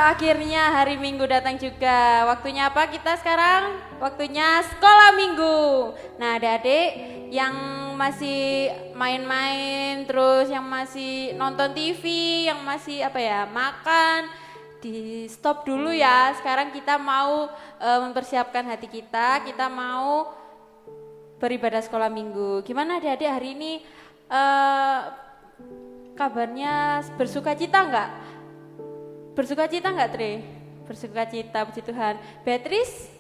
akhirnya hari Minggu datang juga. Waktunya apa kita sekarang? Waktunya sekolah minggu. Nah, adik-adik yang masih main-main, terus yang masih nonton TV, yang masih makan, di stop dulu ya. Sekarang kita mau mempersiapkan hati kita mau beribadah sekolah minggu. Gimana adik-adik hari ini kabarnya bersukacita enggak? Bersukacita enggak, Tri? Bersukacita, puji Tuhan. Beatrice?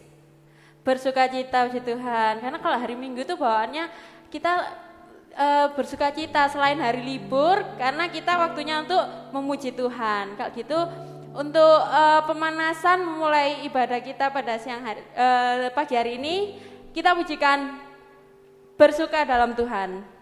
Bersukacita, puji Tuhan. Karena kalau hari Minggu itu bawaannya kita bersukacita selain hari libur, karena kita waktunya untuk memuji Tuhan. Kalau gitu, untuk pemanasan memulai ibadah kita pada pagi hari ini, kita pujikan bersuka dalam Tuhan.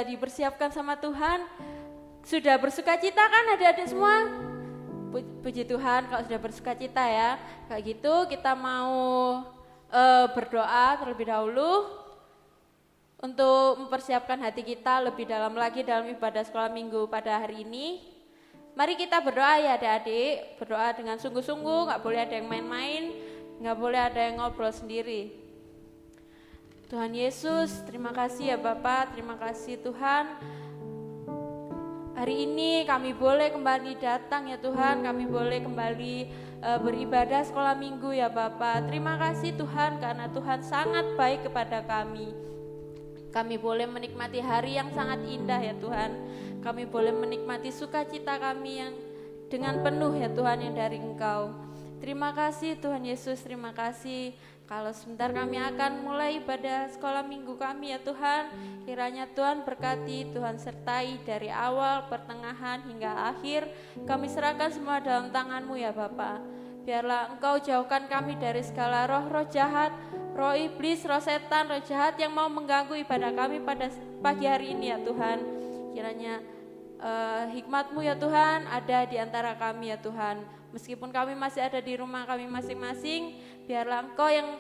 Dipersiapkan sama Tuhan, sudah bersukacita kan adik-adik semua? Puji Tuhan kalau sudah bersukacita ya. Kayak gitu kita mau berdoa terlebih dahulu untuk mempersiapkan hati kita lebih dalam lagi dalam ibadah sekolah minggu pada hari ini. Mari kita berdoa ya adik-adik, berdoa dengan sungguh-sungguh, gak boleh ada yang main-main, gak boleh ada yang ngobrol sendiri. Tuhan Yesus, terima kasih ya Bapak, terima kasih Tuhan. Hari ini kami boleh kembali datang ya Tuhan, kami boleh kembali beribadah sekolah minggu ya Bapak. Terima kasih Tuhan karena Tuhan sangat baik kepada kami. Kami boleh menikmati hari yang sangat indah ya Tuhan. Kami boleh menikmati sukacita kami yang dengan penuh ya Tuhan yang dari Engkau. Terima kasih Tuhan Yesus, terima kasih Kalau sebentar kami akan mulai ibadah sekolah minggu kami ya Tuhan, kiranya Tuhan berkati, Tuhan sertai dari awal, pertengahan hingga akhir. Kami serahkan semua dalam tangan-Mu ya Bapa. Biarlah Engkau jauhkan kami dari segala roh-roh jahat, roh iblis, roh setan, roh jahat yang mau mengganggu ibadah kami pada pagi hari ini ya Tuhan. Kiranya hikmat-Mu ya Tuhan ada di antara kami ya Tuhan. Meskipun kami masih ada di rumah kami masing-masing, biarlah Engkau yang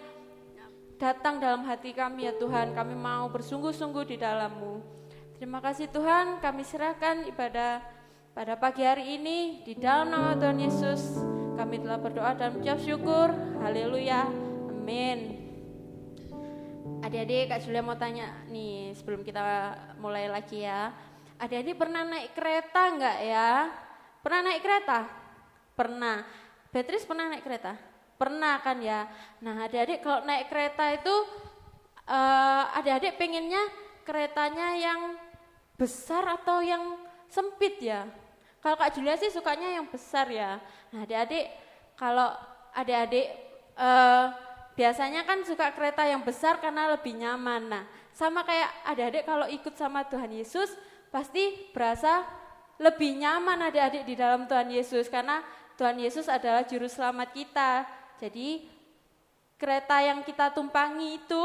datang dalam hati kami ya Tuhan. Kami mau bersungguh-sungguh di dalam-Mu. Terima kasih Tuhan, kami serahkan ibadah pada pagi hari ini di dalam nama Tuhan Yesus. Kami telah berdoa dan mengucap syukur. Haleluya. Amin. Adik-adik, Kak Julia mau tanya nih sebelum kita mulai lagi ya. Adik-adik pernah naik kereta enggak ya? Pernah naik kereta? Pernah. Beatrice pernah naik kereta? Pernah kan ya? Nah adik-adik kalau naik kereta itu adik-adik pengennya keretanya yang besar atau yang sempit ya? Kalau Kak Julia sih sukanya yang besar ya. Nah adik-adik kalau adik-adik biasanya kan suka kereta yang besar karena lebih nyaman. Nah sama kayak adik-adik kalau ikut sama Tuhan Yesus pasti berasa lebih nyaman adik-adik di dalam Tuhan Yesus. Karena Tuhan Yesus adalah juru selamat kita. Jadi kereta yang kita tumpangi itu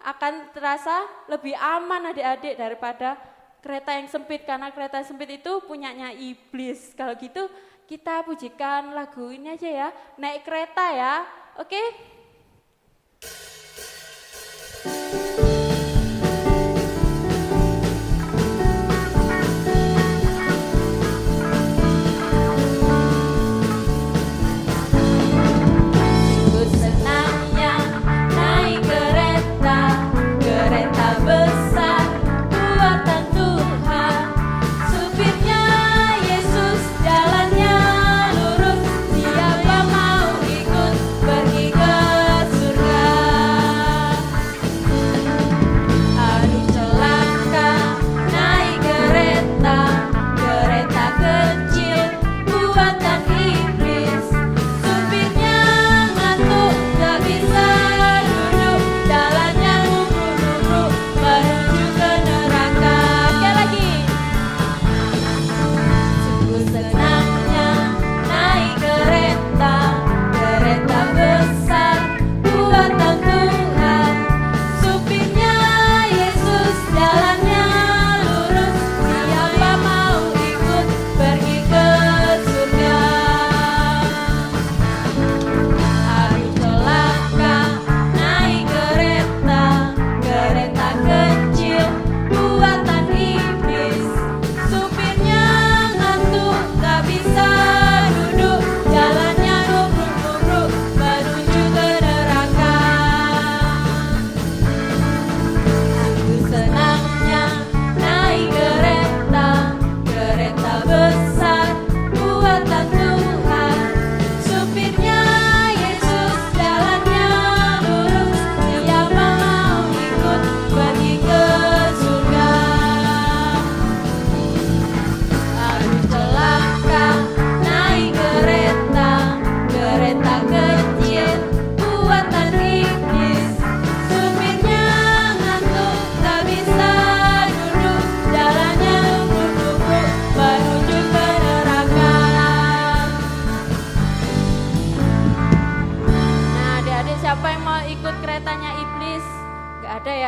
akan terasa lebih aman adik-adik daripada kereta yang sempit, karena kereta yang sempit itu punyanya iblis. Kalau gitu kita pujikan lagu ini aja ya, naik kereta ya, oke?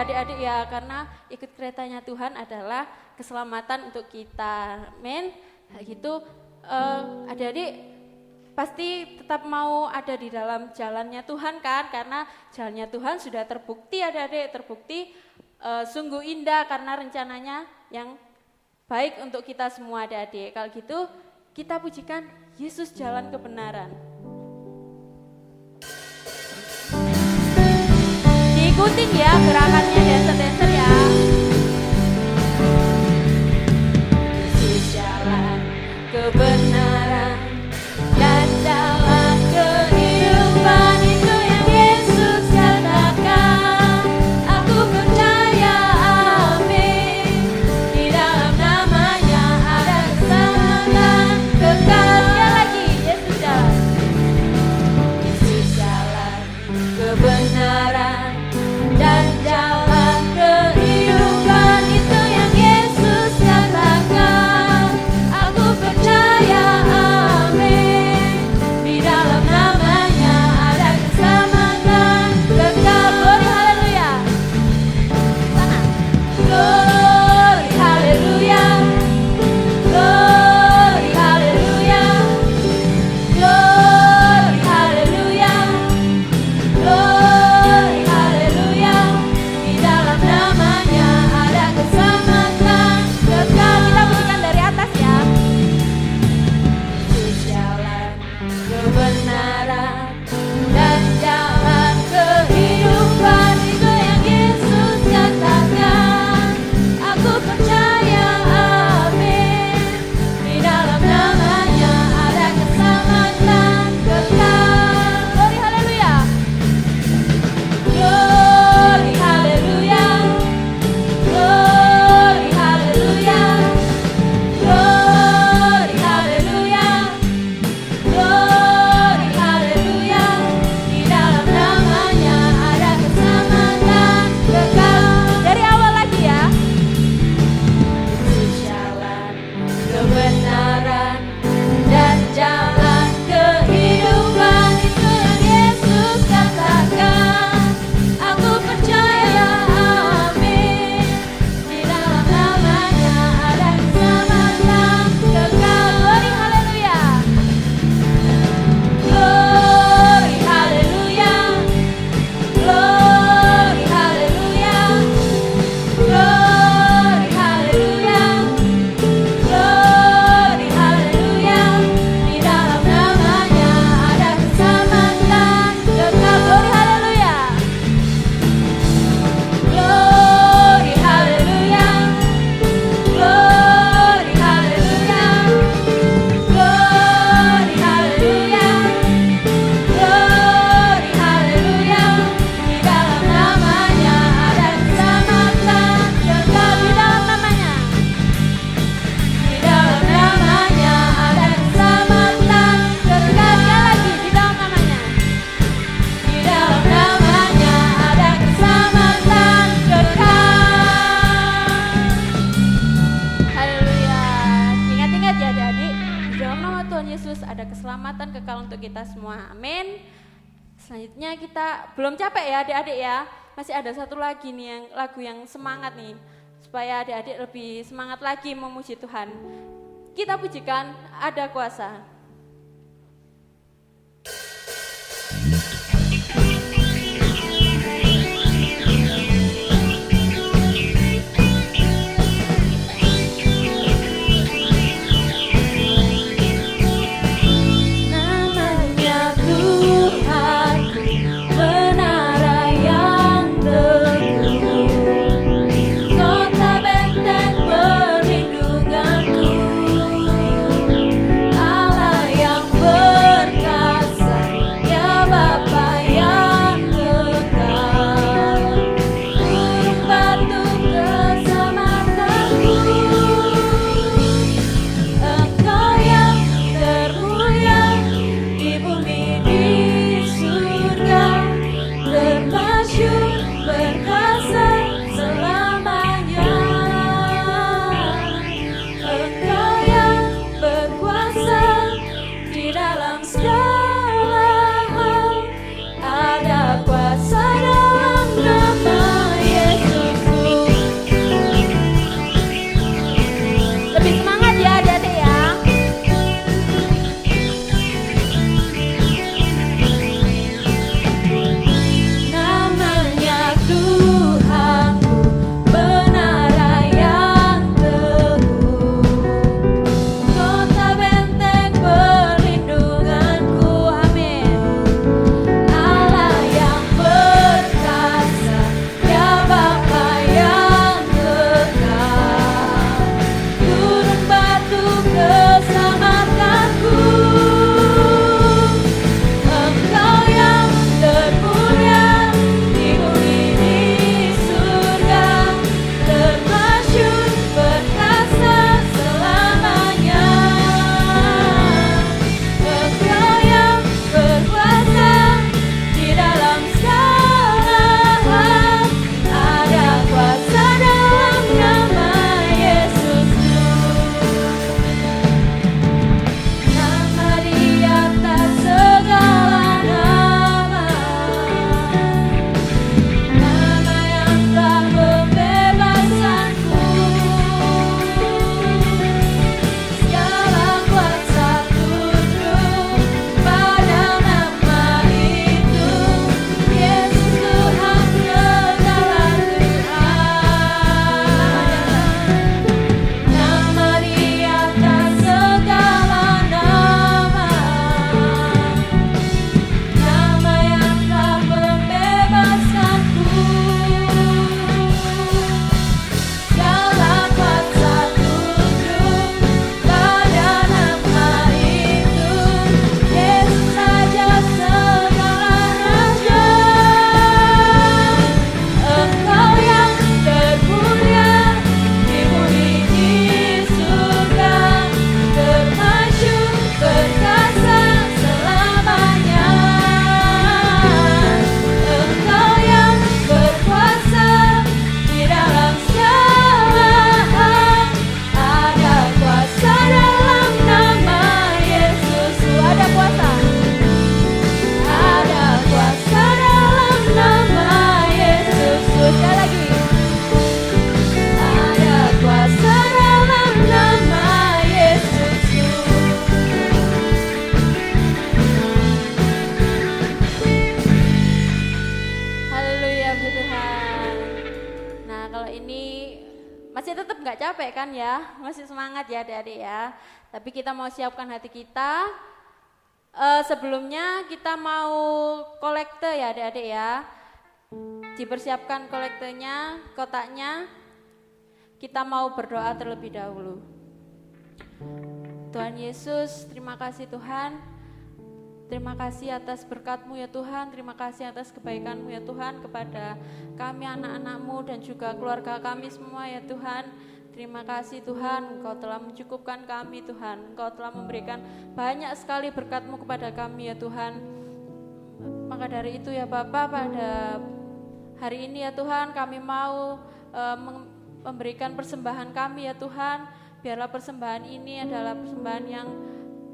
adik-adik ya, karena ikut keretanya Tuhan adalah keselamatan untuk kita. Amin. Nah, gitu adik-adik pasti tetap mau ada di dalam jalannya Tuhan kan, karena jalannya Tuhan sudah terbukti adik-adik, terbukti sungguh indah karena rencananya yang baik untuk kita semua adik-adik. Kalau gitu kita pujikan Yesus jalan kebenaran. Diikutin ya gerakannya dancer-dancer ya. Yesus jalan kebenaran dan jalan kehidupan, itu yang Yesus katakan. Aku percaya, amin. Di dalam namanya ada keselamatan kekal. Sekali lagi, Yesus jalan kebenaran Yesus ada keselamatan kekal untuk kita semua. Amin. Selanjutnya kita belum capek ya adik-adik ya. Masih ada satu lagi nih yang lagu yang semangat nih. Supaya adik-adik lebih semangat lagi memuji Tuhan. Kita pujikan Ada Kuasa. capek kan ya, masih semangat ya adik-adik ya. Tapi kita mau siapkan hati kita. Sebelumnya kita mau kolekte ya adik-adik ya. Dipersiapkan kolektenya, kotaknya. Kita mau berdoa terlebih dahulu. Tuhan Yesus, terima kasih Tuhan. Terima kasih atas berkat-Mu ya Tuhan, terima kasih atas kebaikan-Mu ya Tuhan kepada kami anak-anak-Mu dan juga keluarga kami semua ya Tuhan. Terima kasih Tuhan, Engkau telah mencukupkan kami Tuhan, Engkau telah memberikan banyak sekali berkat-Mu kepada kami ya Tuhan. Maka dari itu ya Bapa, pada hari ini ya Tuhan kami mau memberikan persembahan kami ya Tuhan. Biarlah persembahan ini adalah persembahan yang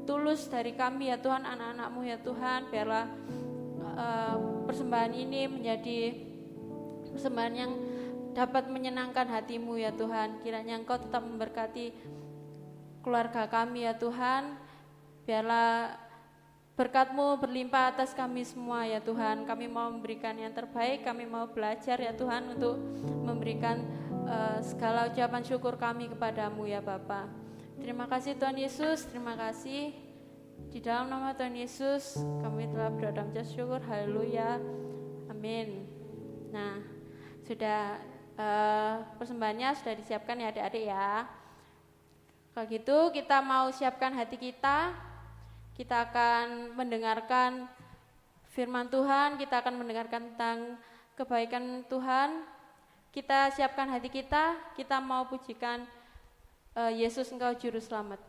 tulus dari kami ya Tuhan, anak-anak-Mu ya Tuhan. Biarlah persembahan ini menjadi persembahan yang dapat menyenangkan hati-Mu ya Tuhan. Kiranya Engkau tetap memberkati keluarga kami ya Tuhan. Biarlah berkat-Mu berlimpah atas kami semua ya Tuhan. Kami mau memberikan yang terbaik, kami mau belajar ya Tuhan untuk memberikan segala ucapan syukur kami kepadamu ya Bapa. Terima kasih Tuhan Yesus, terima kasih. Di dalam nama Tuhan Yesus kami telah berdoa dan mengucap syukur. Haleluya, amin. Nah, sudah persembahannya sudah disiapkan ya adik-adik ya. Kalau gitu kita mau siapkan hati kita. Kita akan mendengarkan firman Tuhan, kita akan mendengarkan tentang kebaikan Tuhan. Kita siapkan hati kita mau pujikan Yesus Engkau Juru Selamat.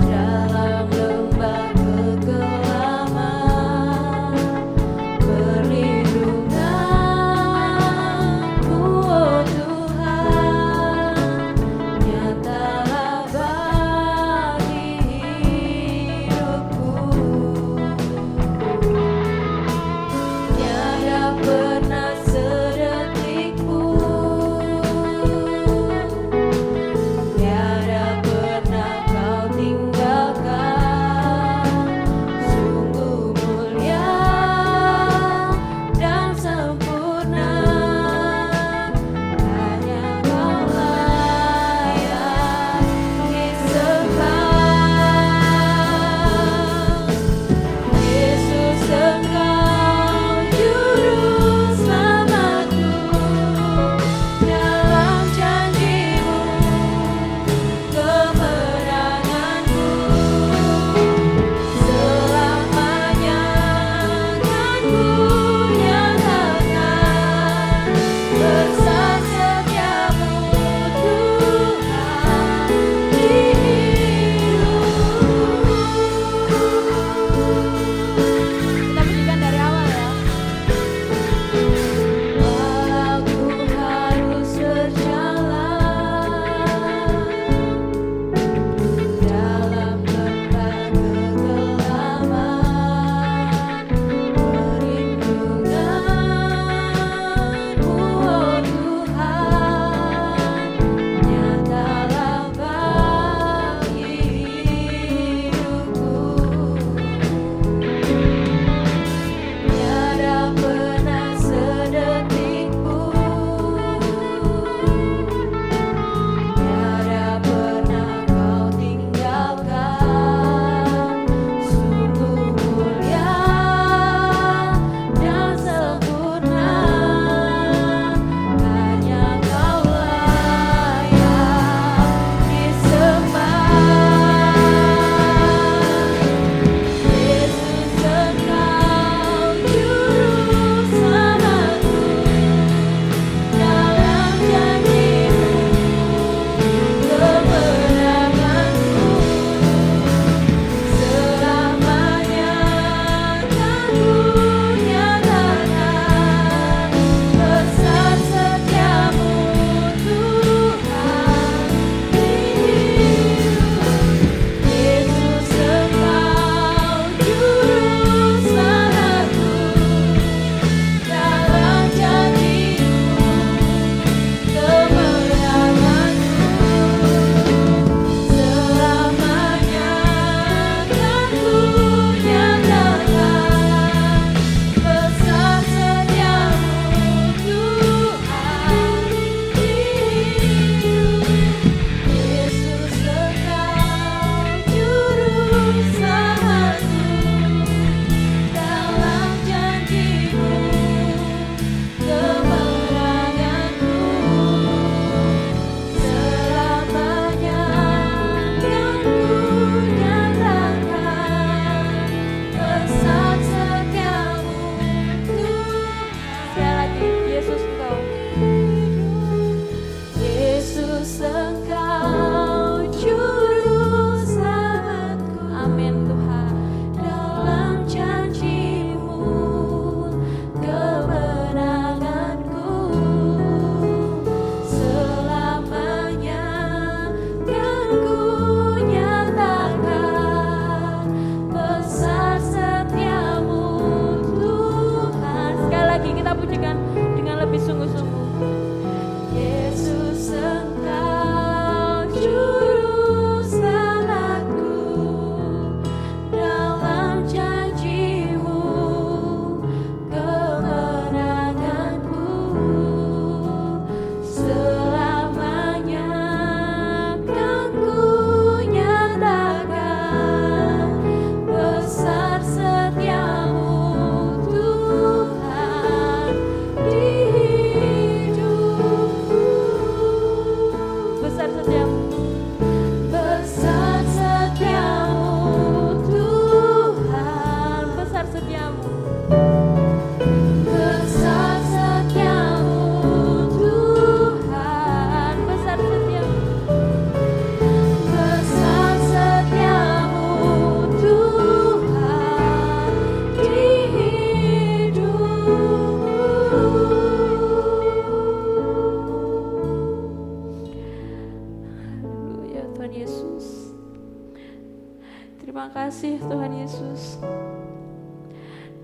Dalam lembah kegelapan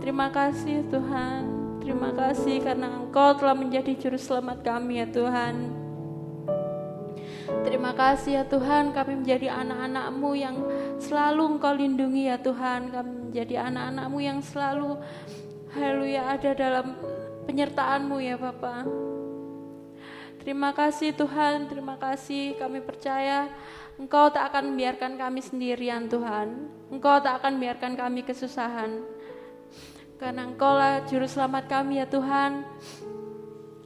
Terima kasih Tuhan. Terima kasih karena Engkau telah menjadi juru selamat kami ya Tuhan. Terima kasih ya Tuhan, kami menjadi anak-anak-Mu yang selalu Engkau lindungi ya Tuhan. Kami menjadi anak-anak-Mu yang selalu haleluya ada dalam penyertaan-Mu ya Bapa. Terima kasih Tuhan, terima kasih. Kami percaya Engkau tak akan membiarkan kami sendirian Tuhan. Engkau tak akan membiarkan kami kesusahan. Karena Engkau lah juru selamat kami ya Tuhan.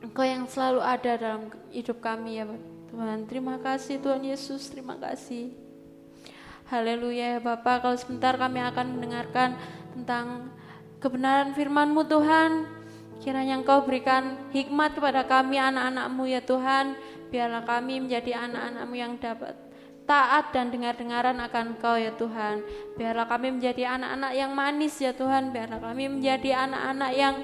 Engkau yang selalu ada dalam hidup kami ya Tuhan. Terima kasih Tuhan Yesus, terima kasih. Haleluya ya Bapa. Kalau sebentar kami akan mendengarkan tentang kebenaran firman-Mu Tuhan. Kiranya Engkau berikan hikmat kepada kami anak-anak-Mu ya Tuhan. Biarlah kami menjadi anak-anak-Mu yang dapat taat dan dengar-dengaran akan Engkau ya Tuhan. Biarlah kami menjadi anak-anak yang manis ya Tuhan. Biarlah kami menjadi anak-anak yang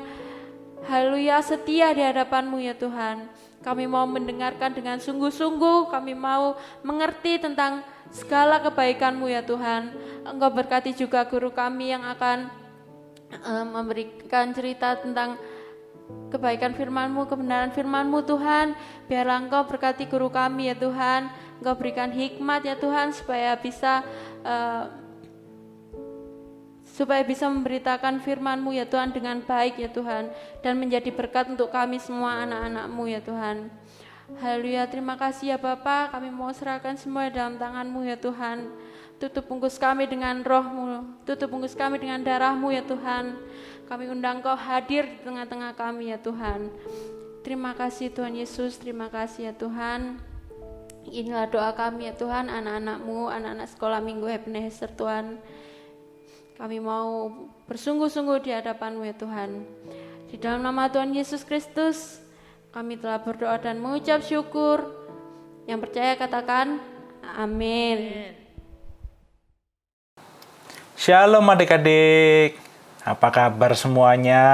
haleluya setia di hadapan-Mu ya Tuhan. Kami mau mendengarkan dengan sungguh-sungguh. Kami mau mengerti tentang segala kebaikan-Mu ya Tuhan. Engkau berkati juga guru kami yang akan memberikan cerita tentang kebaikan firman-Mu, kebenaran firman-Mu Tuhan. Biarlah Engkau berkati guru kami ya Tuhan. Engkau berikan hikmat ya Tuhan supaya bisa memberitakan firman-Mu ya Tuhan dengan baik ya Tuhan, dan menjadi berkat untuk kami semua anak-anak-Mu ya Tuhan. Haleluya, terima kasih ya Bapa. Kami mau serahkan semua dalam tangan-Mu ya Tuhan. Tutup bungkus kami dengan roh-Mu, tutup bungkus kami dengan darah-Mu ya Tuhan. Kami undang Kau hadir di tengah-tengah kami ya Tuhan. Terima kasih Tuhan Yesus, terima kasih ya Tuhan. Inilah doa kami ya Tuhan, anak-anak-Mu, anak-anak sekolah minggu Ebenezer Tuhan. Kami mau bersungguh-sungguh di hadapan-Mu ya Tuhan. Di dalam nama Tuhan Yesus Kristus, kami telah berdoa dan mengucap syukur. Yang percaya katakan, amin. Shalom adik-adik. Apa kabar semuanya?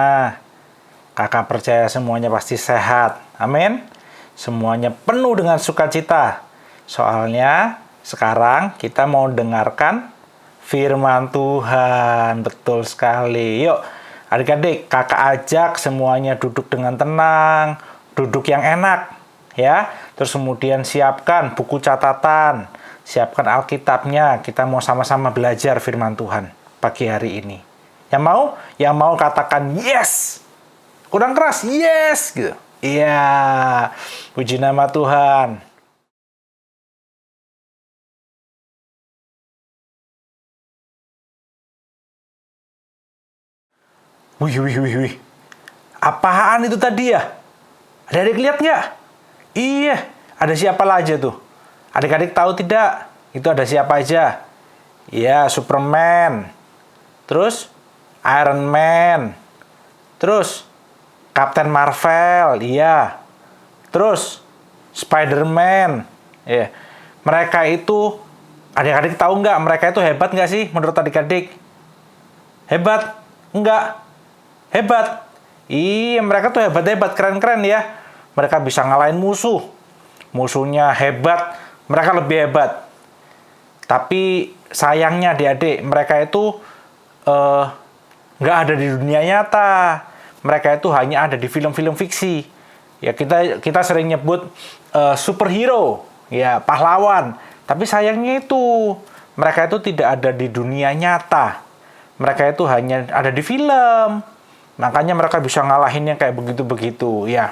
Kakak percaya semuanya pasti sehat. Amin. Semuanya penuh dengan sukacita. Soalnya sekarang kita mau dengarkan firman Tuhan. Betul sekali. Yuk adik-adik, kakak ajak semuanya duduk dengan tenang, duduk yang enak ya. Terus kemudian siapkan buku catatan, siapkan Alkitabnya. Kita mau sama-sama belajar firman Tuhan pagi hari ini. Yang mau? Yang mau katakan yes. Kurang keras, yes gitu. Iya. Puji nama Tuhan. Wih. Apaan itu tadi ya? Adik-adik lihat nggak? Iya, ada siapa aja tuh? Adik-adik tahu tidak? Itu ada siapa aja? Iya, Superman. Terus Iron Man. Terus Captain Marvel, iya. Terus Spider-Man. Iya. Mereka itu, adik-adik tahu nggak? Mereka itu hebat nggak sih menurut adik-adik? Hebat? Enggak. Hebat. Iya, mereka tuh hebat-hebat, keren-keren ya. Mereka bisa ngalahin musuh. Musuhnya hebat, mereka lebih hebat. Tapi sayangnya adik-adik, mereka itu nggak ada di dunia nyata. Mereka itu hanya ada di film-film fiksi. Ya kita sering nyebut superhero, ya pahlawan. Tapi sayangnya itu mereka itu tidak ada di dunia nyata. Mereka itu hanya ada di film. Makanya mereka bisa ngalahinnya kayak begitu-begitu, ya.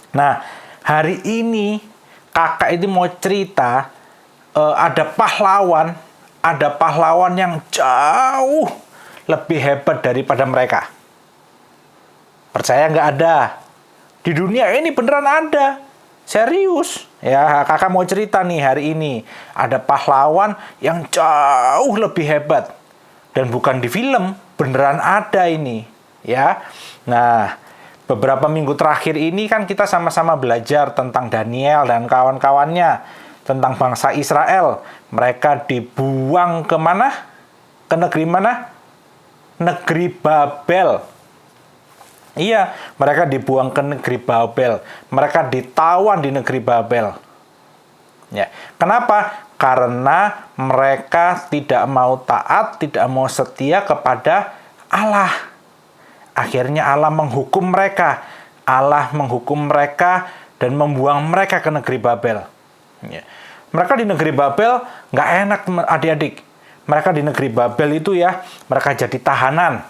Nah, hari ini kakak itu mau cerita ada pahlawan yang jauh lebih hebat daripada mereka. Percaya nggak ada? Di dunia ini beneran ada. Serius. Ya, kakak mau cerita nih hari ini. Ada pahlawan yang jauh lebih hebat. Dan bukan di film, beneran ada ini. Ya. Nah, beberapa minggu terakhir ini kan kita sama-sama belajar tentang Daniel dan kawan-kawannya. Tentang bangsa Israel. Mereka dibuang ke mana? Ke negeri mana? Negeri Babel. Iya, mereka dibuang ke negeri Babel. Mereka ditawan di negeri Babel. Ya. Kenapa? Karena mereka tidak mau taat, tidak mau setia kepada Allah. Akhirnya Allah menghukum mereka. Allah menghukum mereka dan membuang mereka ke negeri Babel. Ya. Mereka di negeri Babel nggak enak adik-adik. Mereka di negeri Babel itu ya, mereka jadi tahanan.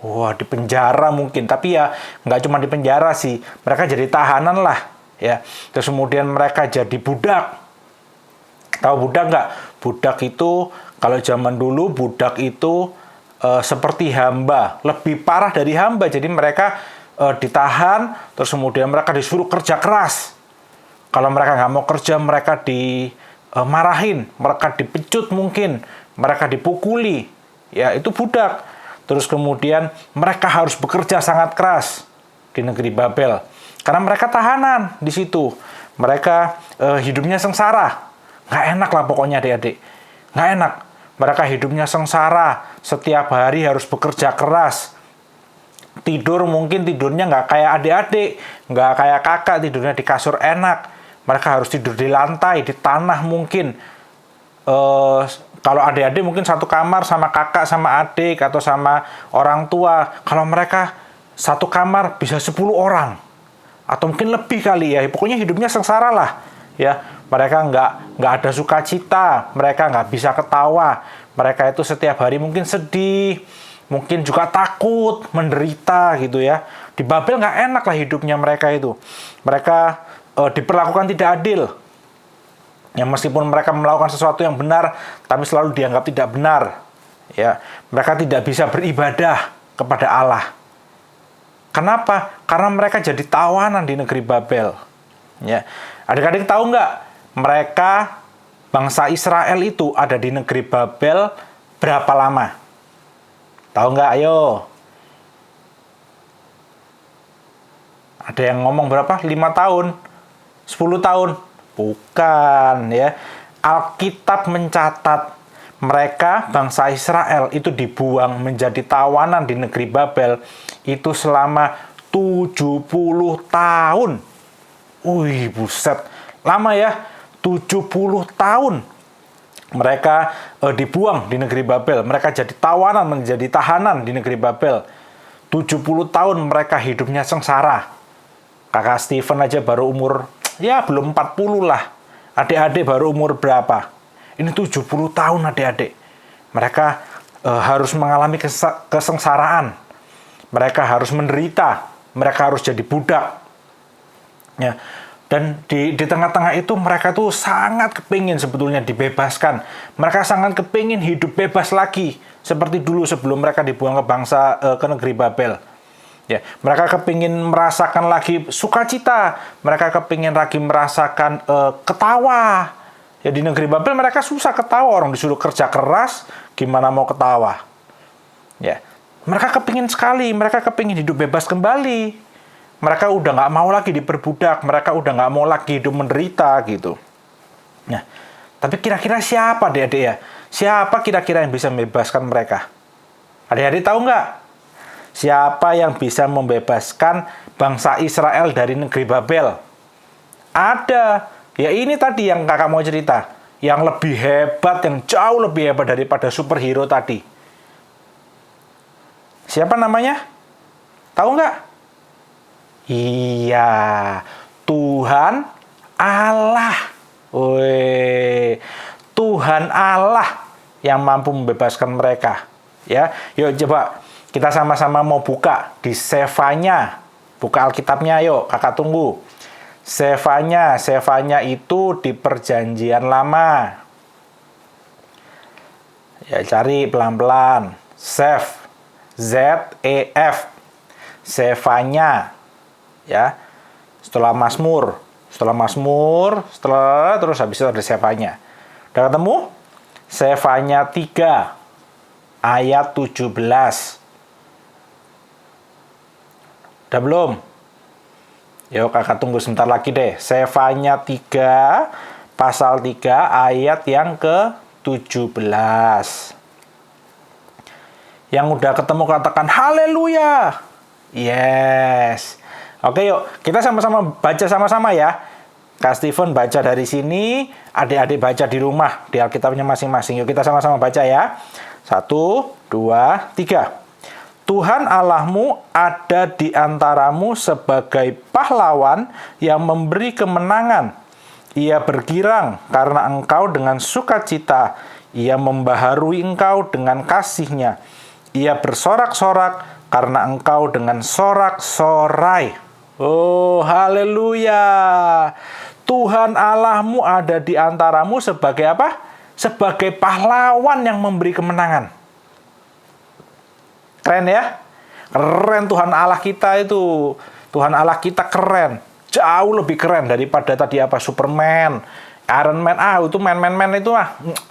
Wah, di penjara mungkin. Tapi ya nggak cuma di penjara sih. Mereka jadi tahanan lah. Ya. Terus kemudian mereka jadi budak. Tahu budak nggak? Budak itu, kalau zaman dulu budak itu seperti hamba. Lebih parah dari hamba. Jadi mereka ditahan, terus kemudian mereka disuruh kerja keras. Kalau mereka nggak mau kerja, mereka dimarahin, mereka dipecut mungkin, mereka dipukuli. Ya, itu budak. Terus kemudian mereka harus bekerja sangat keras di negeri Babel. Karena mereka tahanan di situ. Mereka hidupnya sengsara. Nggak enak lah pokoknya adik-adik. Nggak enak. Mereka hidupnya sengsara. Setiap hari harus bekerja keras. Tidur mungkin tidurnya nggak kayak adik-adik. Nggak kayak kakak tidurnya di kasur enak. Mereka harus tidur di lantai, di tanah mungkin. Kalau adik-adik mungkin satu kamar sama kakak, sama adik, atau sama orang tua. Kalau mereka satu kamar bisa 10 orang. Atau mungkin lebih kali ya. Pokoknya hidupnya sengsara lah. Ya, mereka nggak ada sukacita. Mereka nggak bisa ketawa. Mereka itu setiap hari mungkin sedih. Mungkin juga takut, menderita gitu ya. Di Babel nggak enak lah hidupnya mereka itu. Mereka diperlakukan tidak adil. Ya, meskipun mereka melakukan sesuatu yang benar, tapi selalu dianggap tidak benar. Ya, mereka tidak bisa beribadah kepada Allah. Kenapa? Karena mereka jadi tawanan di negeri Babel. Ya, adik-adik tahu nggak? Mereka bangsa Israel itu ada di negeri Babel berapa lama? Tahu nggak? Ayo. Ada yang ngomong berapa? 5 tahun? 10 tahun? Bukan ya. Alkitab mencatat mereka bangsa Israel itu dibuang menjadi tawanan di negeri Babel itu selama 70 tahun. Wih, buset. Lama ya. 70 tahun. Mereka dibuang di negeri Babel. Mereka jadi tawanan, menjadi tahanan di negeri Babel. 70 tahun mereka hidupnya sengsara. Kakak Steven aja baru umur, ya belum 40 lah. Adik-adik baru umur berapa? Ini 70 tahun adik-adik. Mereka harus mengalami kesengsaraan. Mereka harus menderita. Mereka harus jadi budak. Ya. Dan di tengah-tengah itu mereka tuh sangat kepingin sebetulnya dibebaskan. Mereka sangat kepingin hidup bebas lagi. Seperti dulu sebelum mereka dibuang ke negeri Babel. Ya, mereka kepingin merasakan lagi sukacita. Mereka kepingin lagi merasakan ketawa. Ya, di negeri Babel mereka susah ketawa. Orang disuruh kerja keras, gimana mau ketawa? Ya, mereka kepingin sekali. Mereka kepingin hidup bebas kembali. Mereka udah nggak mau lagi diperbudak. Mereka udah nggak mau lagi hidup menderita gitu. Nah, tapi kira-kira siapa adik-adik ya? Siapa kira-kira yang bisa membebaskan mereka? Adik-adik tahu nggak? Siapa yang bisa membebaskan bangsa Israel dari negeri Babel? Ada. Ya ini tadi yang kakak mau cerita. Yang lebih hebat, yang jauh lebih hebat daripada superhero tadi. Siapa namanya? Tahu nggak? Iya, Tuhan Allah. Wih, Tuhan Allah yang mampu membebaskan mereka. Ya, yuk coba kita sama-sama mau buka di Sefanya. Buka Alkitabnya, yuk, kakak tunggu. Sefanya itu di Perjanjian Lama. Ya, cari pelan-pelan. Sef, Z-E-F. Sefanya. Ya, setelah Mazmur, terus habis itu ada Sefanya. Udah ketemu? Sefanya 3 ayat 17. Udah belum? Yuk kakak tunggu sebentar lagi deh. Sefanya 3 pasal 3 ayat yang ke-17. Yang udah ketemu katakan haleluya. Yes. Oke yuk, kita sama-sama baca sama-sama ya. Kak Steven baca dari sini, adik-adik baca di rumah, di Alkitabnya masing-masing. Yuk kita sama-sama baca ya. 1, 2, 3. Tuhan Allahmu ada di antaramu sebagai pahlawan yang memberi kemenangan. Ia bergirang karena engkau dengan sukacita. Ia membaharui engkau dengan kasih-Nya. Ia bersorak-sorak karena engkau dengan sorak-sorai. Oh, haleluya. Tuhan Allahmu ada di antaramu sebagai apa? Sebagai pahlawan yang memberi kemenangan. Keren ya? Keren Tuhan Allah kita itu. Tuhan Allah kita keren. Jauh lebih keren daripada tadi apa? Superman, Iron Man. Itu man itu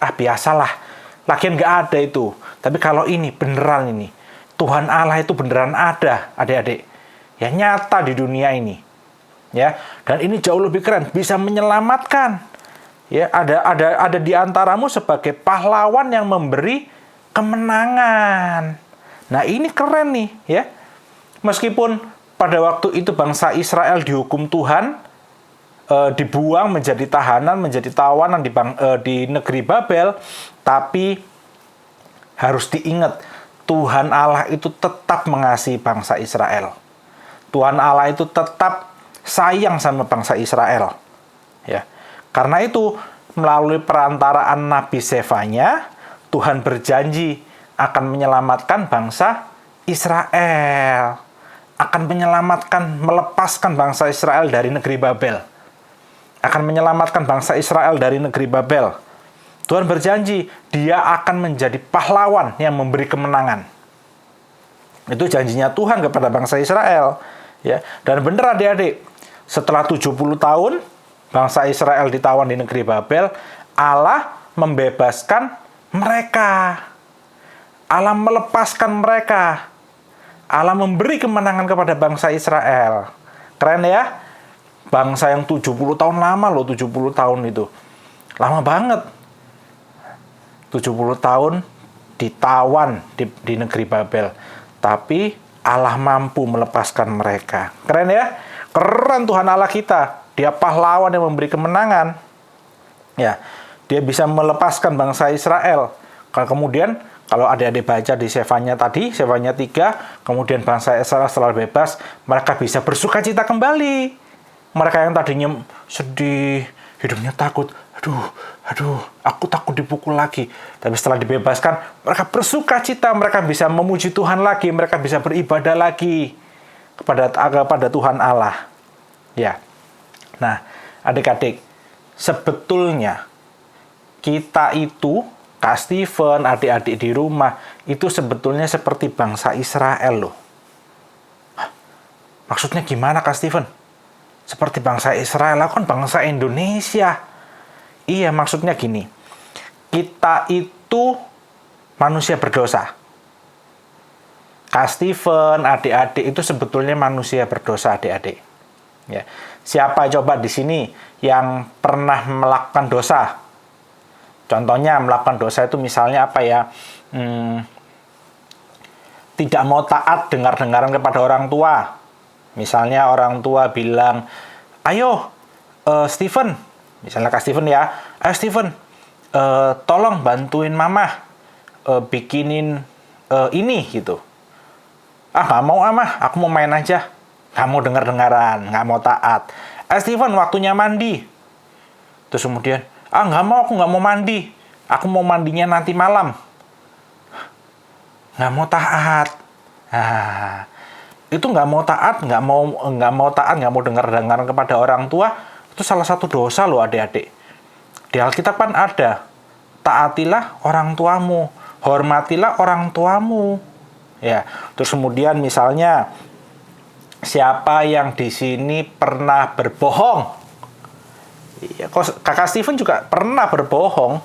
biasalah. Lagian nggak ada itu. Tapi kalau ini beneran ini. Tuhan Allah itu beneran ada, adik-adik. Ya nyata di dunia ini. Ya, dan ini jauh lebih keren, bisa menyelamatkan. Ya, ada di antaramu sebagai pahlawan yang memberi kemenangan. Nah, ini keren nih, ya. Meskipun pada waktu itu bangsa Israel dihukum Tuhan, dibuang menjadi tahanan, menjadi tawanan di negeri Babel, tapi harus diingat, Tuhan Allah itu tetap mengasihi bangsa Israel. Tuhan Allah itu tetap sayang sama bangsa Israel. Ya. Karena itu, melalui perantaraan Nabi Sefanya, Tuhan berjanji akan menyelamatkan bangsa Israel. Akan menyelamatkan, melepaskan bangsa Israel dari negeri Babel. Akan menyelamatkan bangsa Israel dari negeri Babel. Tuhan berjanji, Dia akan menjadi pahlawan yang memberi kemenangan. Itu janjinya Tuhan kepada bangsa Israel. Ya. Dan benar adik-adik, setelah 70 tahun, bangsa Israel ditawan di negeri Babel, Allah membebaskan mereka. Allah melepaskan mereka. Allah memberi kemenangan kepada bangsa Israel. Keren ya? Bangsa yang 70 tahun lama loh, 70 tahun itu. Lama banget. 70 tahun ditawan di negeri Babel. Tapi Allah mampu melepaskan mereka. Keren ya? Keren Tuhan Allah kita. Dia pahlawan yang memberi kemenangan. Ya, Dia bisa melepaskan bangsa Israel. Kemudian kalau adik-adik baca di Sefanya tadi, Sefanya 3, kemudian bangsa Israel setelah bebas, mereka bisa bersukacita kembali. Mereka yang tadinya sedih, hidupnya takut, aduh, aku takut dipukul lagi. Tapi setelah dibebaskan, mereka bersukacita, mereka bisa memuji Tuhan lagi, mereka bisa beribadah lagi kepada Tuhan Allah. Ya. Nah, adik-adik, sebetulnya kita itu, Kak Steven, adik-adik di rumah, itu sebetulnya seperti bangsa Israel loh. Hah? Maksudnya gimana Kak Steven? Seperti bangsa Israel, aku kan bangsa Indonesia. Iya, maksudnya gini. Kita itu manusia berdosa. Kak Steven, adik-adik itu sebetulnya manusia berdosa, adik-adik. Ya. Siapa coba di sini yang pernah melakukan dosa? Contohnya melakukan dosa itu misalnya apa ya? Tidak mau taat dengar-dengaran kepada orang tua. Misalnya orang tua bilang, ayo Steven, misalnya Kak Steven ya, ayo Steven, tolong bantuin mama bikinin ini gitu. Nggak mau mah, aku mau main aja. Nggak mau dengar-dengaran, nggak mau taat. Steven, waktunya mandi. Terus kemudian, nggak mau, aku nggak mau mandi. Aku mau mandinya nanti malam. Nggak mau taat. Itu nggak mau taat, nggak mau dengar-dengaran kepada orang tua. Itu salah satu dosa loh adik-adik. Di Alkitab kan ada, taatilah orang tuamu, hormatilah orang tuamu. Ya, terus kemudian misalnya siapa yang di sini pernah berbohong? Ya, Kakak Steven juga pernah berbohong.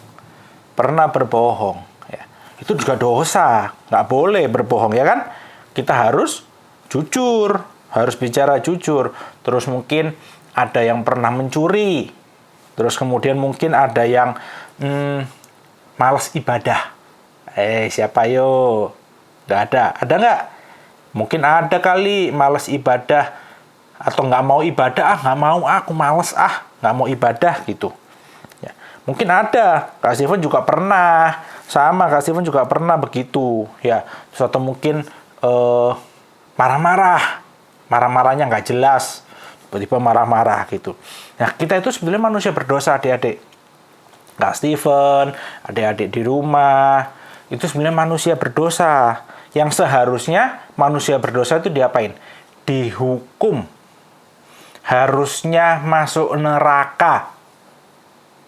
Ya. Itu juga dosa. Nggak boleh berbohong, ya kan? Kita harus jujur. Harus bicara jujur. Terus mungkin ada yang pernah mencuri. Terus kemudian mungkin ada yang malas ibadah. Siapa yo? Nggak ada. Ada nggak? Mungkin ada kali malas ibadah. Atau nggak mau ibadah, nggak mau, aku males, nggak mau ibadah gitu. Ya. Mungkin ada, Kak Steven juga pernah, sama Kak Steven juga pernah begitu. Ya. Terus atau mungkin marah-marahnya nggak jelas, tiba-tiba marah-marah gitu. Nah, kita itu sebenarnya manusia berdosa, adik-adik. Kak Steven, adik-adik di rumah, itu sebenarnya manusia berdosa. Yang seharusnya manusia berdosa itu diapain? Dihukum. Harusnya masuk neraka.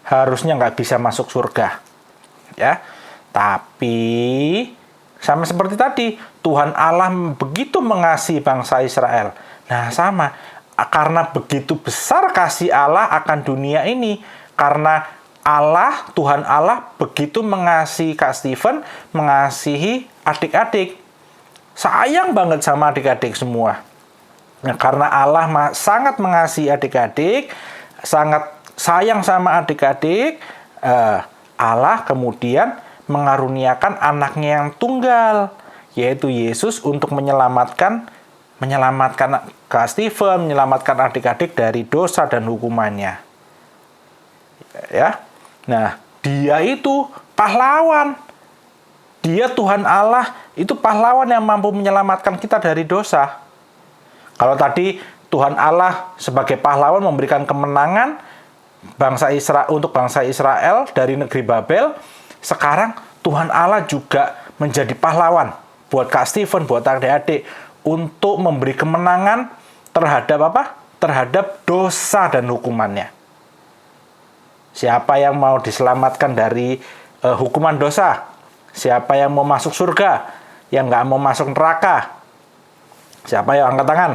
Harusnya nggak bisa masuk surga. Ya, tapi sama seperti tadi, Tuhan Allah begitu mengasihi bangsa Israel. Nah, sama. Karena begitu besar kasih Allah akan dunia ini. Karena Tuhan Allah begitu mengasihi Kak Steven, mengasihi adik-adik. Sayang banget sama adik-adik semua. Nah, karena Allah sangat mengasihi adik-adik, sangat sayang sama adik-adik, Allah kemudian mengaruniakan anaknya yang tunggal, yaitu Yesus, untuk menyelamatkan Kak Steven, menyelamatkan adik-adik dari dosa dan hukumannya. Ya. Nah, dia itu pahlawan. Dia Tuhan Allah, itu pahlawan yang mampu menyelamatkan kita dari dosa. Kalau tadi Tuhan Allah sebagai pahlawan memberikan kemenangan untuk bangsa Israel dari negeri Babel, sekarang Tuhan Allah juga menjadi pahlawan buat Kak Steven, buat adik-adik, untuk memberi kemenangan terhadap apa? Terhadap dosa dan hukumannya. Siapa yang mau diselamatkan dari hukuman dosa? Siapa yang mau masuk surga? Yang nggak mau masuk neraka? Siapa yang angkat tangan?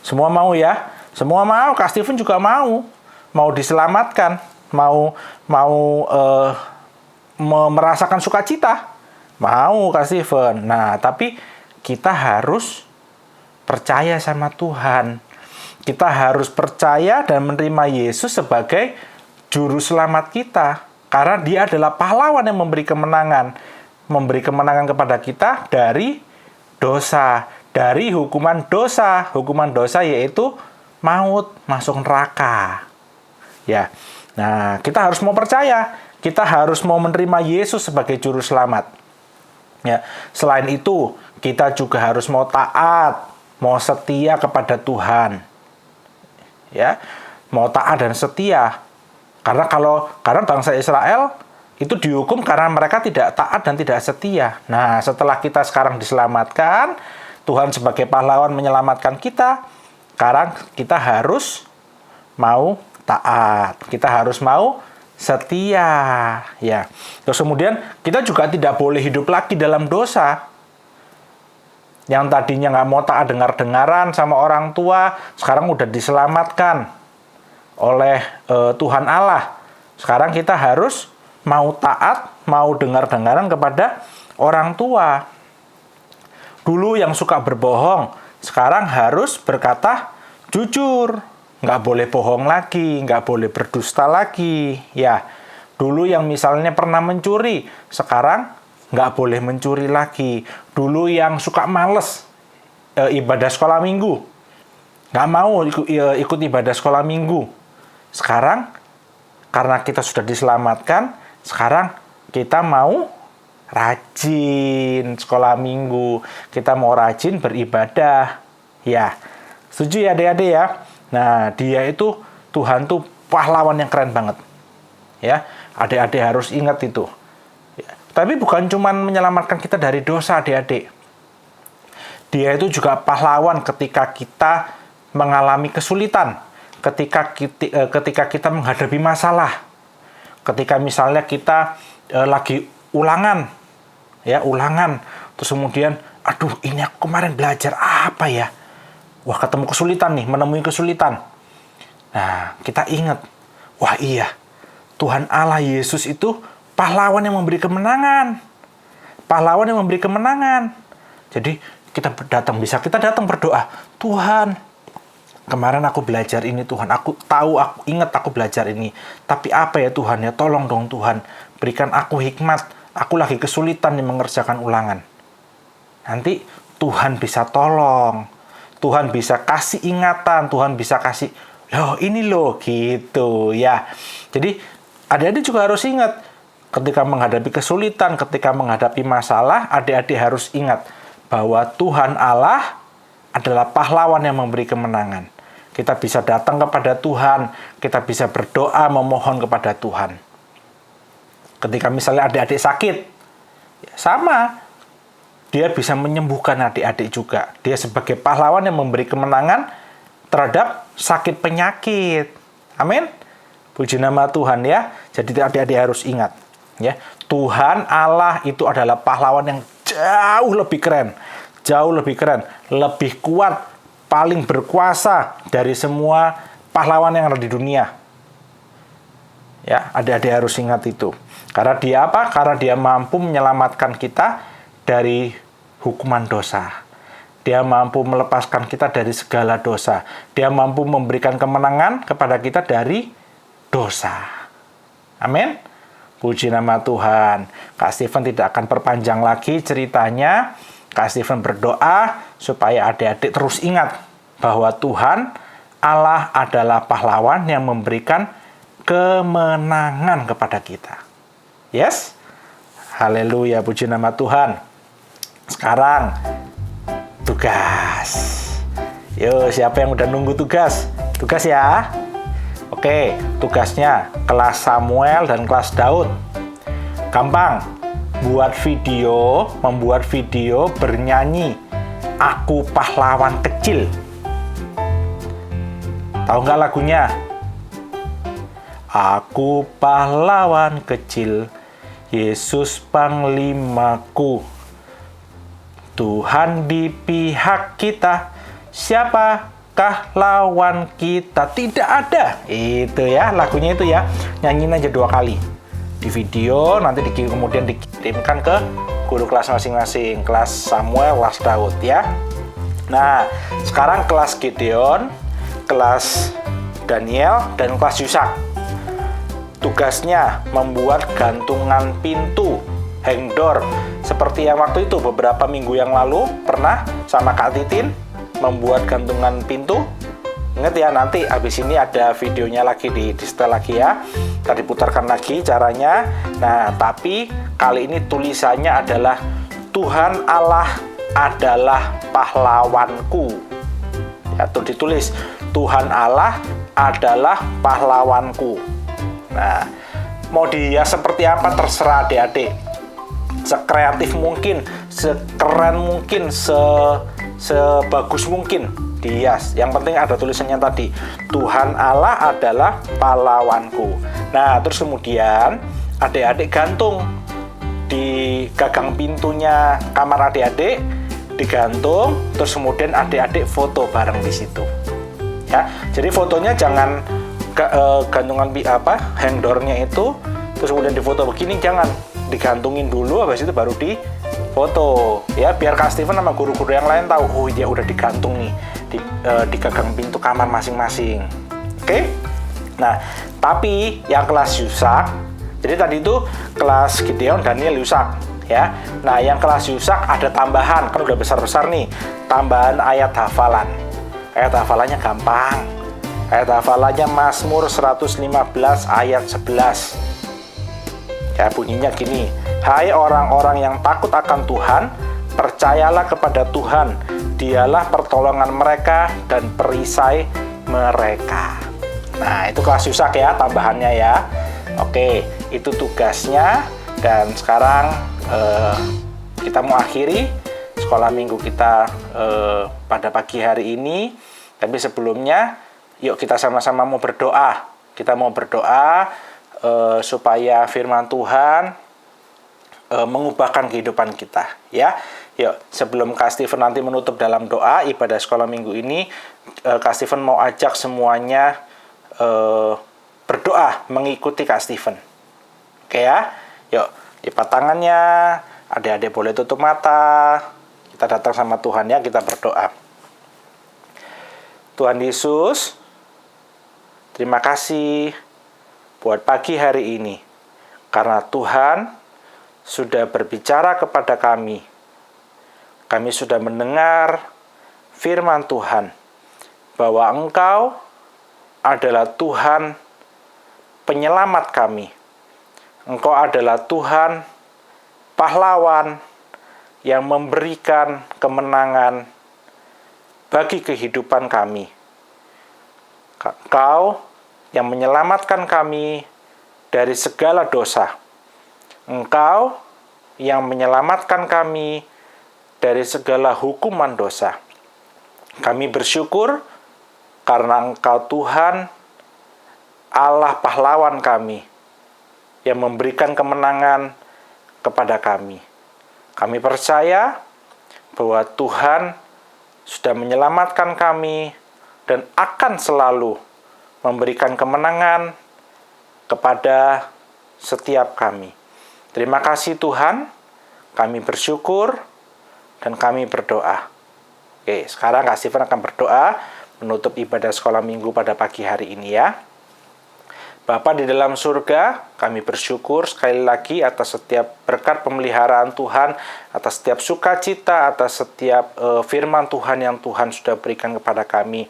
Semua mau ya? Semua mau. Kak Steven juga mau. Mau diselamatkan. Mau merasakan sukacita. Mau Kak Steven. Nah, tapi kita harus percaya sama Tuhan. Kita harus percaya dan menerima Yesus sebagai juru selamat kita. Karena dia adalah pahlawan yang memberi kemenangan. Memberi kemenangan kepada kita dari dosa. Dari hukuman dosa. Hukuman dosa yaitu maut, masuk neraka. Ya. Nah, kita harus mau percaya. Kita harus mau menerima Yesus sebagai juru selamat. Ya. Selain itu, kita juga harus mau taat, mau setia kepada Tuhan. Ya, mau taat dan setia. Karena bangsa Israel itu dihukum karena mereka tidak taat dan tidak setia. Nah, setelah kita sekarang diselamatkan, Tuhan sebagai pahlawan menyelamatkan kita, sekarang kita harus mau taat. Kita harus mau setia, ya. Terus kemudian kita juga tidak boleh hidup lagi dalam dosa. Yang tadinya nggak mau taat dengar-dengaran sama orang tua, sekarang udah diselamatkan oleh Tuhan Allah. Sekarang kita harus mau taat, mau dengar-dengaran kepada orang tua. Dulu yang suka berbohong, sekarang harus berkata jujur. Nggak boleh bohong lagi, nggak boleh berdusta lagi. Ya, dulu yang misalnya pernah mencuri, sekarang nggak boleh mencuri lagi. Dulu yang suka males ibadah sekolah minggu, nggak mau ikut ibadah sekolah minggu. Sekarang, karena kita sudah diselamatkan, sekarang kita mau rajin sekolah minggu. Kita mau rajin beribadah. Ya, setuju ya adik-adik ya? Nah, dia itu, Tuhan tuh pahlawan yang keren banget. Ya, adik-adik harus ingat itu. Ya. Tapi bukan cuma menyelamatkan kita dari dosa, adik-adik. Dia itu juga pahlawan ketika kita mengalami kesulitan. Ketika kita menghadapi masalah. Ketika misalnya kita lagi ulangan. Ya, ulangan. Terus kemudian, aduh, ini aku kemarin belajar apa ya? Wah, ketemu kesulitan nih, menemui kesulitan. Nah, kita ingat, wah iya, Tuhan Allah Yesus itu pahlawan yang memberi kemenangan. Pahlawan yang memberi kemenangan. Jadi, kita datang berdoa, Tuhan, kemarin aku belajar ini Tuhan, aku ingat aku belajar ini. Tapi apa ya Tuhan ya, tolong dong Tuhan, berikan aku hikmat, aku lagi kesulitan nih mengerjakan ulangan. Nanti Tuhan bisa tolong. Tuhan bisa kasih ingatan, Tuhan bisa kasih, loh ini loh, gitu ya. Jadi adik-adik juga harus ingat, ketika menghadapi kesulitan, ketika menghadapi masalah, adik-adik harus ingat bahwa Tuhan Allah adalah pahlawan yang memberi kemenangan. Kita bisa datang kepada Tuhan, kita bisa berdoa memohon kepada Tuhan. Ketika misalnya adik-adik sakit, sama, dia bisa menyembuhkan adik-adik juga. Dia sebagai pahlawan yang memberi kemenangan terhadap sakit penyakit. Amin. Puji nama Tuhan ya. Jadi adik-adik harus ingat ya, Tuhan Allah itu adalah pahlawan yang jauh lebih keren, lebih kuat, paling berkuasa dari semua pahlawan yang ada di dunia. Ya, adik-adik harus ingat itu. Karena dia apa? Karena dia mampu menyelamatkan kita dari hukuman dosa. Dia mampu melepaskan kita dari segala dosa. Dia mampu memberikan kemenangan kepada kita dari dosa. Amin. Puji nama Tuhan. Kak Steven tidak akan perpanjang lagi ceritanya. Kak Steven berdoa supaya adik-adik terus ingat bahwa Tuhan Allah adalah pahlawan yang memberikan kemenangan kepada kita. Yes? Haleluya, puji nama Tuhan. Sekarang tugas. Yo, siapa yang udah nunggu tugas? Tugas ya. Oke, tugasnya kelas Samuel dan kelas Daud. Gampang. Membuat video bernyanyi Aku Pahlawan Kecil. Tahu nggak lagunya? Aku pahlawan kecil, Yesus panglimaku. Tuhan di pihak kita, siapakah lawan kita? Tidak ada. Itu ya, lagunya itu ya. Nyanyiin aja 2 kali. Di video, nanti kemudian dikirimkan ke guru kelas masing-masing. Kelas Samuel, kelas Daud ya. Nah, sekarang kelas Gideon, kelas Daniel, dan kelas Yusak. Tugasnya membuat gantungan pintu, hang door, seperti yang waktu itu beberapa minggu yang lalu pernah sama Kak Titin membuat gantungan pintu. Ingat ya, nanti habis ini ada videonya lagi di setel lagi ya. Tadi putarkan lagi caranya. Nah, tapi kali ini tulisannya adalah Tuhan Allah adalah pahlawanku. Ya, tuh ditulis Tuhan Allah adalah pahlawanku. Nah, mau dihias seperti apa terserah adik-adik. Sekreatif mungkin, sekeren mungkin, sebagus mungkin dihias. Yang penting ada tulisannya tadi, Tuhan Allah adalah pahlawanku. Nah, terus kemudian adik-adik gantung di gagang pintunya kamar adik-adik, digantung, terus kemudian adik-adik foto bareng di situ. Ya, jadi fotonya jangan gantungan hang door-nya itu terus kemudian difoto begini, jangan, digantungin dulu, habis itu baru difoto ya, biar Kak Steven sama guru-guru yang lain tahu, oh dia udah digantung nih di gagang pintu kamar masing-masing. Oke? Nah, tapi yang kelas Yusak, jadi tadi itu kelas Gideon, Daniel, Yusak ya. Nah, yang kelas Yusak ada tambahan, kan udah besar-besar nih, tambahan ayat hafalan. Ayat hafalannya gampang. Ayat hafalannya Mazmur 115 ayat 11. Ya, bunyinya gini. Hai orang-orang yang takut akan Tuhan, percayalah kepada Tuhan. Dialah pertolongan mereka dan perisai mereka. Nah, itu kelas Yusak ya, tambahannya ya. Oke, itu tugasnya. Dan sekarang kita mau akhiri sekolah minggu kita pada pagi hari ini. Tapi sebelumnya, yuk kita sama-sama mau berdoa. Kita mau berdoa supaya firman Tuhan mengubahkan kehidupan kita, ya. Yuk, sebelum Kak Steven nanti menutup dalam doa ibadah sekolah minggu ini, Kak Steven mau ajak semuanya berdoa mengikuti Kak Steven. Oke ya? Yuk, lipat tangannya, adik-adik boleh tutup mata. Kita datang sama Tuhan ya, kita berdoa. Tuhan Yesus, terima kasih buat pagi hari ini. Karena Tuhan sudah berbicara kepada kami. Kami sudah mendengar firman Tuhan. Bahwa Engkau adalah Tuhan penyelamat kami. Engkau adalah Tuhan pahlawan yang memberikan kemenangan bagi kehidupan kami. Engkau yang menyelamatkan kami dari segala dosa. Engkau yang menyelamatkan kami dari segala hukuman dosa. Kami bersyukur karena Engkau Tuhan, Allah pahlawan kami, yang memberikan kemenangan kepada kami. Kami percaya bahwa Tuhan sudah menyelamatkan kami dan akan selalu memberikan kemenangan kepada setiap kami. Terima kasih Tuhan, kami bersyukur dan kami berdoa. Oke, sekarang Kak Steven akan berdoa menutup ibadah sekolah minggu pada pagi hari ini ya. Bapa di dalam surga, kami bersyukur sekali lagi atas setiap berkat pemeliharaan Tuhan, atas setiap sukacita, atas setiap firman Tuhan yang Tuhan sudah berikan kepada kami.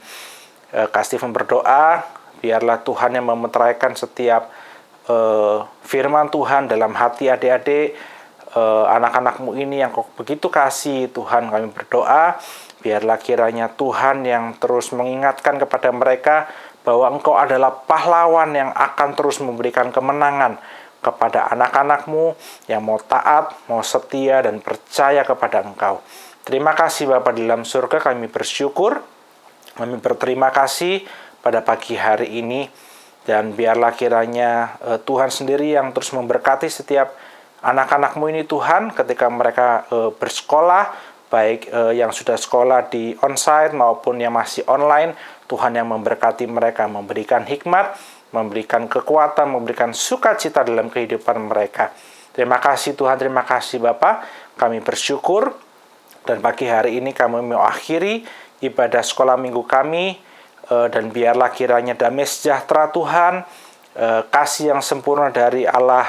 Kak Steven berdoa, biarlah Tuhan yang memeteraikan setiap firman Tuhan dalam hati adik-adik, anak-anakmu ini yang kau begitu kasih. Tuhan, kami berdoa, biarlah kiranya Tuhan yang terus mengingatkan kepada mereka bahwa Engkau adalah pahlawan yang akan terus memberikan kemenangan kepada anak-anakmu yang mau taat, mau setia, dan percaya kepada Engkau. Terima kasih Bapa di dalam surga, kami bersyukur, kami berterima kasih pada pagi hari ini, dan biarlah kiranya Tuhan sendiri yang terus memberkati setiap anak-anakmu ini Tuhan, ketika mereka bersekolah, baik yang sudah sekolah di onsite maupun yang masih online. Tuhan yang memberkati mereka, memberikan hikmat, memberikan kekuatan, memberikan sukacita dalam kehidupan mereka. Terima kasih Tuhan, terima kasih Bapa. Kami bersyukur, dan pagi hari ini kami mau akhiri ibadah sekolah minggu kami, dan biarlah kiranya damai sejahtera Tuhan, kasih yang sempurna dari Allah,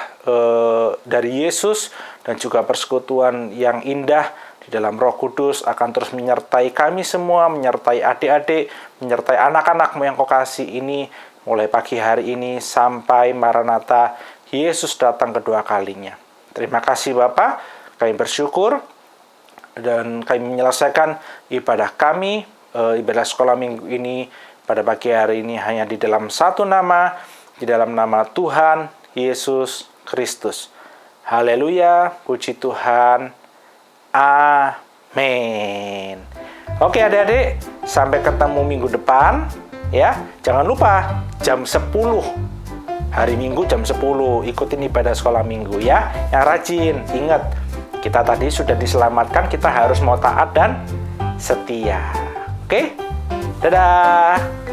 dari Yesus, dan juga persekutuan yang indah di dalam Roh Kudus akan terus menyertai kami semua, menyertai adik-adik, menyertai anak-anakmu yang kau kasih ini, mulai pagi hari ini sampai Maranatha, Yesus datang kedua kalinya. Terima kasih Bapa, kami bersyukur, dan kami menyelesaikan ibadah kami, ibadah sekolah minggu ini pada pagi hari ini hanya di dalam satu nama, di dalam nama Tuhan Yesus Kristus. Haleluya, puji Tuhan. Amin. Oke adik-adik, sampai ketemu minggu depan ya. Jangan lupa jam 10 hari Minggu jam 10 ikutin ibadah sekolah minggu ya. Yang rajin, ingat kita tadi sudah diselamatkan, kita harus mau taat dan setia. Oke? Dadah.